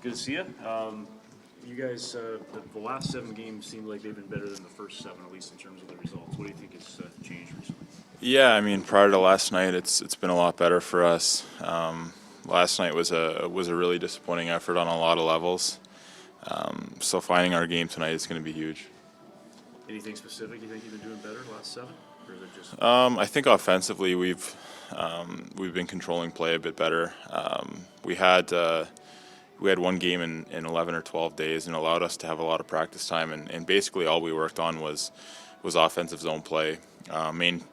Good to see you. You guys, the last 7 games seem like they've been better than the first 7, at least in terms of the results. What do you think has changed recently? Yeah, I mean, prior to last night, it's been a lot better for us. Last night was a really disappointing effort on a lot of levels. So finding our game tonight is going to be huge. Anything specific you think you've been doing better the last 7, or is it just? I think offensively we've been controlling play a bit better. We had one game in 11 or 12 days and allowed us to have a lot of practice time, and basically all we worked on was offensive zone play,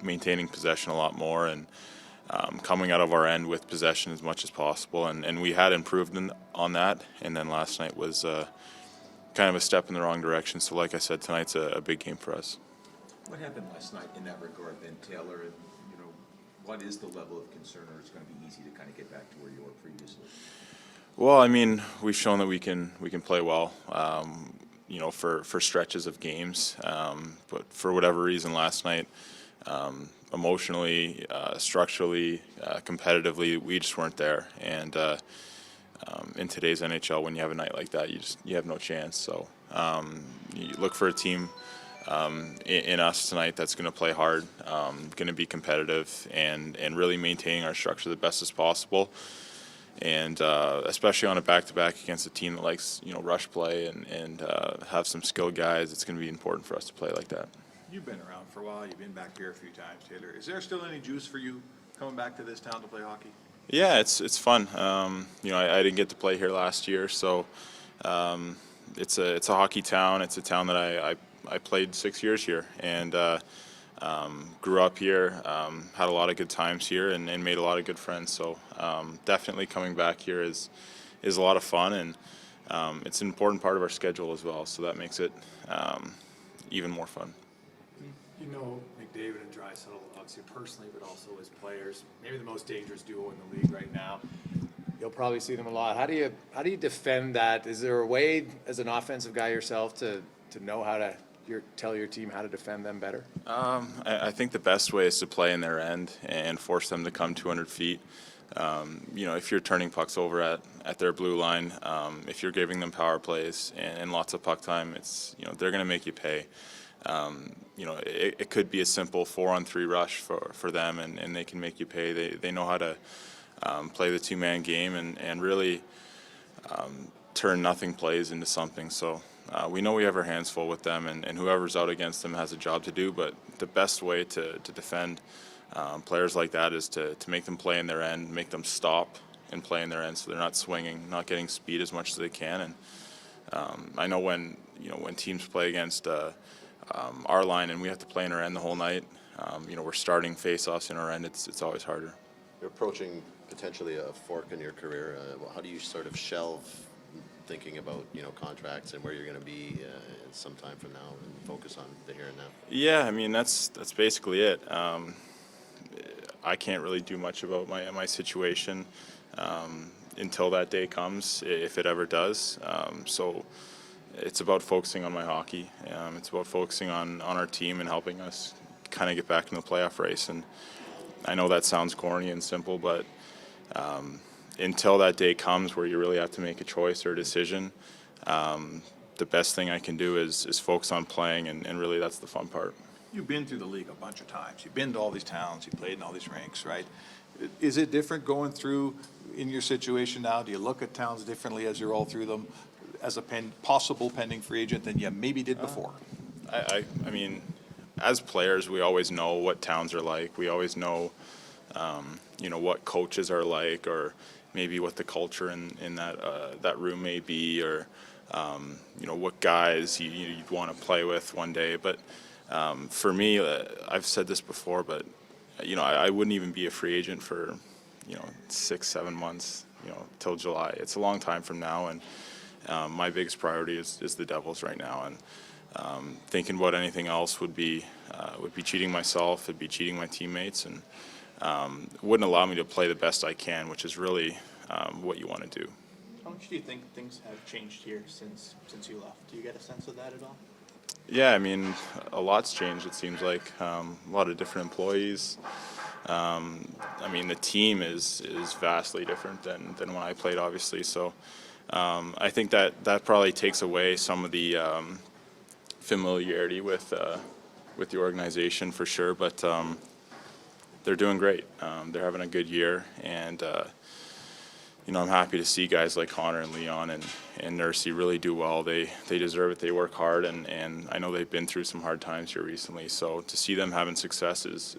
maintaining possession a lot more, and coming out of our end with possession as much as possible, and we had improved on that, and then last night was kind of a step in the wrong direction. So like I said, tonight's a big game for us. What happened last night in that regard then, Taylor? And, what is the level of concern, or it's going to be easy to kind of get back to where you were previously? Well, I mean, we've shown that we can play well, for stretches of games. But for whatever reason, last night, emotionally, structurally, competitively, we just weren't there. And in today's NHL, when you have a night like that, you have no chance. So you look for a team in us tonight that's going to play hard, going to be competitive, and really maintaining our structure the best as possible. And especially on a back-to-back against a team that likes, rush play and have some skilled guys, it's going to be important for us to play like that. You've been around for a while. You've been back here a few times, Taylor. Is there still any juice for you coming back to this town to play hockey? Yeah, it's fun. I didn't get to play here last year, so it's a hockey town. It's a town that I played 6 years here, and grew up here, had a lot of good times here, and made a lot of good friends. So definitely coming back here is a lot of fun, and it's an important part of our schedule as well. So that makes it even more fun. You know McDavid and Draisaitl, obviously personally, but also as players, maybe the most dangerous duo in the league right now. You'll probably see them a lot. How do you defend that? Is there a way, as an offensive guy yourself, to know how to tell your team how to defend them better? I think the best way is to play in their end and force them to come 200 feet. If you're turning pucks over at their blue line, if you're giving them power plays and lots of puck time, they're going to make you pay. It could be a simple 4-on-3 rush for them, and they can make you pay. They know how to play the two-man game and really turn nothing plays into something. So we know we have our hands full with them, and whoever's out against them has a job to do. But the best way to defend players like that is to make them play in their end, make them stop and play in their end, so they're not swinging, not getting speed as much as they can. And I know when teams play against our line and we have to play in our end the whole night, we're starting face-offs in our end. It's always harder. You're approaching potentially a fork in your career. How do you sort of shelve thinking about contracts and where you're going to be sometime from now and focus on the here and now? Yeah, I mean that's basically it. I can't really do much about my situation until that day comes, if it ever does. So it's about focusing on my hockey. It's about focusing on our team and helping us kind of get back in the playoff race. And I know that sounds corny and simple, but until that day comes where you really have to make a choice or a decision, the best thing I can do is focus on playing, and really that's the fun part. You've been through the league a bunch of times. You've been to all these towns. You've played in all these rinks, right? Is it different going through in your situation now? Do you look at towns differently as you're all through them as a possible pending free agent than you maybe did before? I mean, as players, we always know what towns are like. We always know, what coaches are like, or maybe what the culture in that room may be, or what guys you'd want to play with one day. But for me, I've said this before, but I wouldn't even be a free agent for 6-7 months, till July. It's a long time from now, and my biggest priority is the Devils right now. And thinking about anything else would be cheating myself, it'd be cheating my teammates, and wouldn't allow me to play the best I can, which is really what you want to do. How much do you think things have changed here since you left? Do you get a sense of that at all? Yeah, I mean, a lot's changed, it seems like. A lot of different employees. I mean, the team is vastly different than when I played, obviously. So I think that probably takes away some of the familiarity with the organization for sure, but they're doing great. They're having a good year, and I'm happy to see guys like Connor and Leon and Nursey really do well. They deserve it. They work hard, and I know they've been through some hard times here recently. So to see them having success is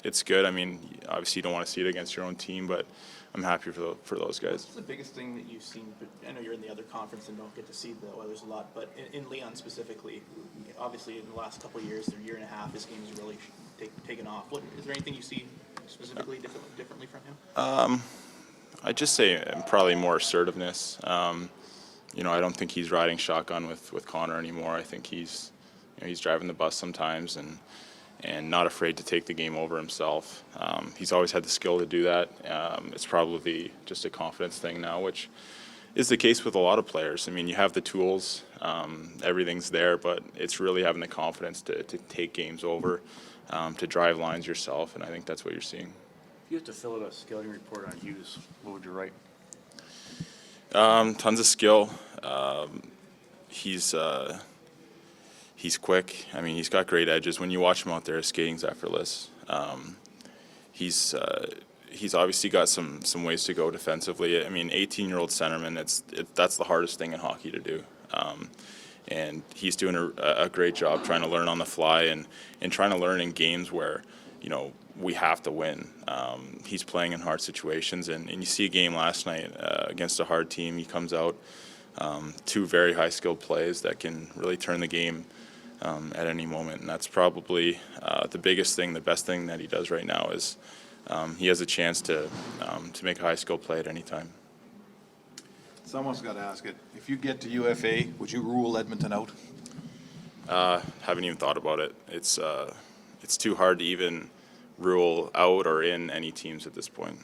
it's good. I mean, obviously you don't want to see it against your own team, but I'm happy for those guys. What's the biggest thing that you've seen? But I know you're in the other conference and don't get to see the Oilers a lot, but in Leon specifically, obviously in the last couple of years, or year and a half, his game's really taken off. Is there anything you see specifically differently from him? I'd just say probably more assertiveness. I don't think he's riding shotgun with Connor anymore. I think he's driving the bus sometimes and not afraid to take the game over himself. He's always had the skill to do that. It's probably just a confidence thing now, which is the case with a lot of players. I mean, you have the tools, everything's there, but it's really having the confidence to take games over, to drive lines yourself, and I think that's what you're seeing. If you had to fill out a scouting report on Hughes, what would you write? Tons of skill. He's quick. I mean, he's got great edges. When you watch him out there, his skating's effortless. He's obviously got some ways to go defensively. I mean, 18-year-old centerman, that's the hardest thing in hockey to do. And he's doing a great job trying to learn on the fly and trying to learn in games where, we have to win. He's playing in hard situations, and you see a game last night against a hard team. He comes out, two very high-skilled plays that can really turn the game at any moment, and that's probably the biggest thing, the best thing that he does right now is he has a chance to make a high-skilled play at any time. Someone's got to ask it. If you get to UFA, would you rule Edmonton out? Haven't even thought about it. It's too hard to even rule out or in any teams at this point.